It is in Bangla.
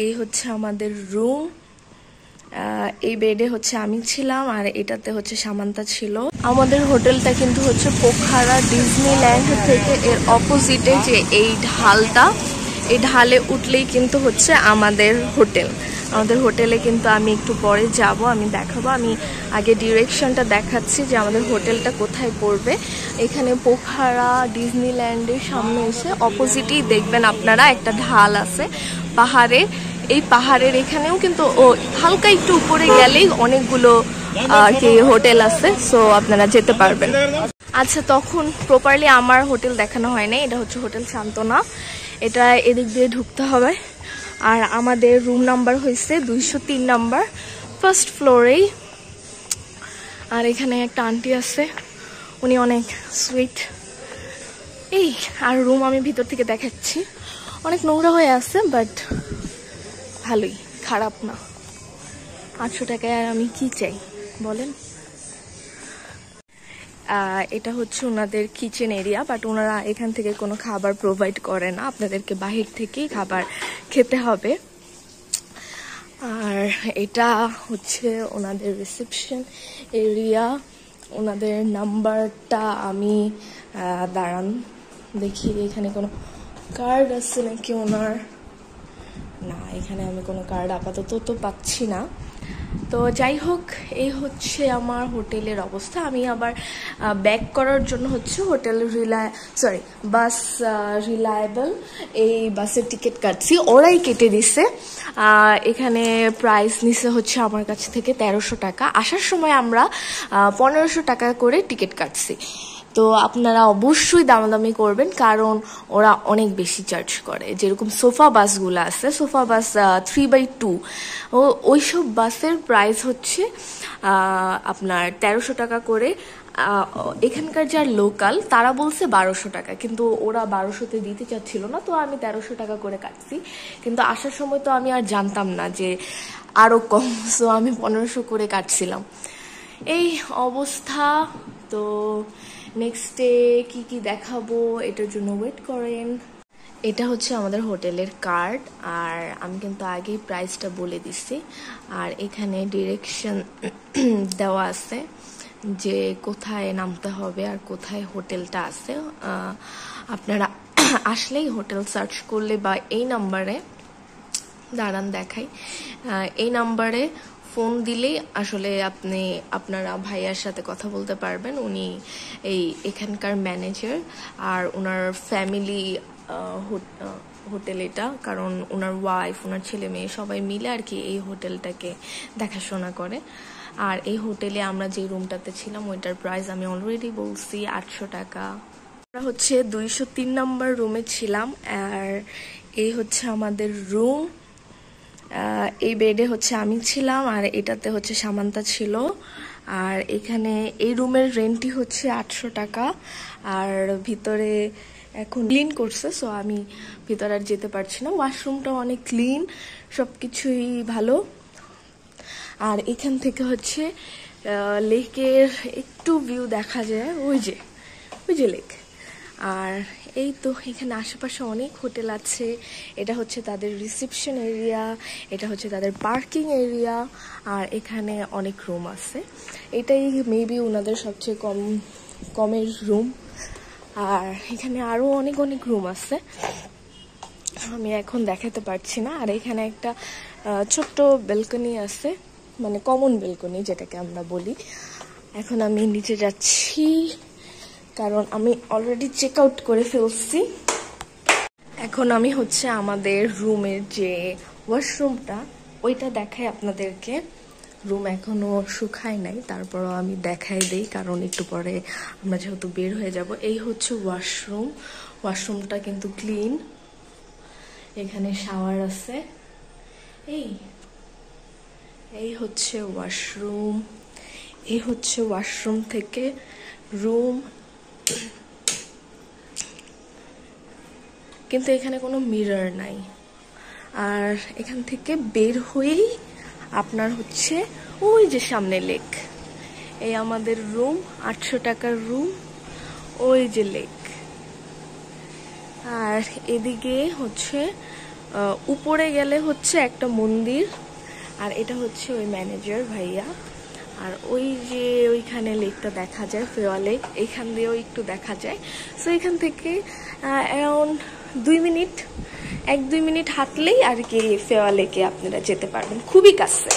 এই হচ্ছে আমাদের রুম। এই বেডে হচ্ছে আমি ছিলাম আর এটাতে হচ্ছে সামান্তা ছিল। আমাদের হোটেলটা কিন্তু হচ্ছে পোখারা ডিজনিল্যান্ড থেকে এর অপোজিটে যে এই ঢালটা, এই ঢালে উঠলেই কিন্তু হচ্ছে আমাদের হোটেল। আমাদের হোটেলে কিন্তু আমি একটু পরে যাব, আমি দেখাবো। আমি আগে ডিরেকশনটা দেখাচ্ছি যে আমাদের হোটেলটা কোথায় পড়বে। এখানে পোখারা ডিজনিল্যান্ডের সামনে এসে অপোজিটেই দেখবেন আপনারা একটা ঢাল আছে পাহাড়ের। এই পাহাড়ের এখানেও কিন্তু হালকা একটু উপরে গেলেই অনেকগুলো কি হোটেল আছে, সো আপনারা যেতে পারবেন। আচ্ছা, তখন প্রপারলি আমার হোটেল দেখানো হয় না। এটা হচ্ছে হোটেল শান্তনা, এটা এদিক দিয়ে ঢুকতে হবে। আর আমাদের রুম নাম্বার হয়েছে 203 নাম্বার, ফার্স্ট ফ্লোরেই। আর এখানে একটা আন্টি আছে, উনি অনেক সুইট। এই আর রুম আমি ভিতর থেকে দেখাচ্ছি, অনেক নোংরা হয়ে আছে, বাট ভালোই, খারাপ না। 800 টাকায় আর আমি কি চাই বলেন। এটা হচ্ছে ওনাদের কিচেন এরিয়া, বাট ওনারা এখান থেকে কোনো খাবার প্রোভাইড করে না, আপনাদেরকে বাহির থেকেই খাবার খেতে হবে। আর এটা হচ্ছে ওনাদের রিসেপশন এরিয়া। ওনাদের নাম্বারটা আমি দাঁড়ান দেখি এখানে কোনো কার্ড আছে নাকি ওনার। না, এখানে আমি কোনো কার্ড আপাতত তো পাচ্ছি না। তো যাই হোক, এই হচ্ছে আমার হোটেলের অবস্থা। আমি আবার ব্যাক করার জন্য হচ্ছে হোটেল বাস রিলায়েবল এই বাসের টিকিট কাটছি, ওরাই কেটে দিছে। এখানে প্রাইস নিছে হচ্ছে আমার কাছ থেকে 1300 টাকা। আসার সময় আমরা 1500 টাকা করে টিকিট কাটছি। তো আপনারা অবশ্যই দামাদামি করবেন, কারণ ওরা অনেক বেশি চার্জ করে। যেরকম সোফা বাসগুলো আছে, সোফা বাস 3/2, ওইসব বাসের প্রাইস হচ্ছে আপনার 1300 টাকা করে। এখানকার যার লোকাল তারা বলছে 1200 টাকা, কিন্তু ওরা 1200-তে দিতে চাচ্ছিল না, তো আমি 1300 টাকা করে কাটছি। কিন্তু আসার সময় তো আমি আর জানতাম না যে আরও কম, সো আমি 1500 করে কাটছিলাম। এই অবস্থা। তো নেক্সট ডে কি কি দেখাবো এটার জন্য ওয়েট করেন। এটা হচ্ছে আমাদের হোটেলের কার্ড, আর আমি কিন্তু আগেই প্রাইসটা বলে দিছি। আর এখানে ডিরেকশন দেওয়া আছে যে কোথায় নামতে হবে আর কোথায় হোটেলটা আছে। আপনারা আসলেই হোটেল সার্চ করলে বা এই নাম্বারে দাঁড়ান দেখাই, এই নাম্বারে ফোন দিলেই আসলে আপনারা ভাইয়ার সাথে কথা বলতে পারবেন। উনি এখানকার ম্যানেজার, আর ওনার ফ্যামিলি হোটেল এটা, কারণ ওনার ওয়াইফ, ওনার ছেলে মেয়ে সবাই মিলে আর কি এই হোটেলটাকে দেখাশোনা করে। আর এই হোটেলে আমরা যে রুমটাতে ছিলাম ওইটার প্রাইস আমি অলরেডি বলছি 800 টাকা। আমরা হচ্ছে 203 নম্বর রুমে ছিলাম, আর এই হচ্ছে আমাদের রুম। এই বেডে হচ্ছে আমি ছিলাম আর এটাতে হচ্ছে সামান্তা ছিল। আর এখানে এই রুমের রেন্টই হচ্ছে 800 টাকা। আর ভিতরে এখন ক্লিন করছে, সো আমি ভিতরে আর যেতে পারছি না। ওয়াশরুমটা অনেক ক্লিন, সবকিছুই ভালো। আর এখান থেকে হচ্ছে লেকের একটু ভিউ দেখা যায়, ওই যে লেক। আর এই তো এখানে আশেপাশে অনেক হোটেল আছে। এটা হচ্ছে তাদের রিসেপশন এরিয়া, এটা হচ্ছে তাদের পার্কিং এরিয়া, আর এখানে অনেক রুম আছে। এটাই মেবি ওনাদের সবচেয়ে কমের রুম। আর এখানে আরও অনেক রুম আছে, আমি এখন দেখাতে পারছি না। আর এখানে একটা ছোট্ট ব্যালকনি আছে, মানে কমন ব্যালকনি যেটাকে আমরা বলি। এখন আমি নিচে যাচ্ছি, কারণ আমি অলরেডি চেক আউট করে ফেলছি। এখন আমি হচ্ছে আমাদের রুমের যে ওয়াশরুমটা ওইটা দেখাই আপনাদেরকে। রুম এখনো শুকায় নাই, তারপরও আমি দেখাই দেই, কারণ একটু পরে আমরা যেহেতু বের হয়ে যাব। এই হচ্ছে ওয়াশরুম, ওয়াশরুমটা কিন্তু ক্লিন। এখানে শাওয়ার আছে। এই হচ্ছে ওয়াশরুম, এই হচ্ছে ওয়াশরুম থেকে রুম। কিন্তু এখানে কোনো মিরর নাই। আর এখান থেকে বের হয়েই আপনার হচ্ছে ওই যে সামনে লেক। এই আমাদের রুম, 800 টাকার রুম, ওই যে লেক। আর এদিকে হচ্ছে উপরে গেলে হচ্ছে একটা মন্দির, আর এটা হচ্ছে ওই ম্যানেজার ভাইয়া। আর ওই যে ওইখানে লেকটা দেখা যায়, ফেওয়া লেক, এইখান দিয়েও একটু দেখা যায়। সো এখান থেকে অ্যারাউন্ড 1-2 মিনিট হাঁটলেই আর কি ফেওয়া লেকে আপনারা যেতে পারবেন, খুবই কাছে।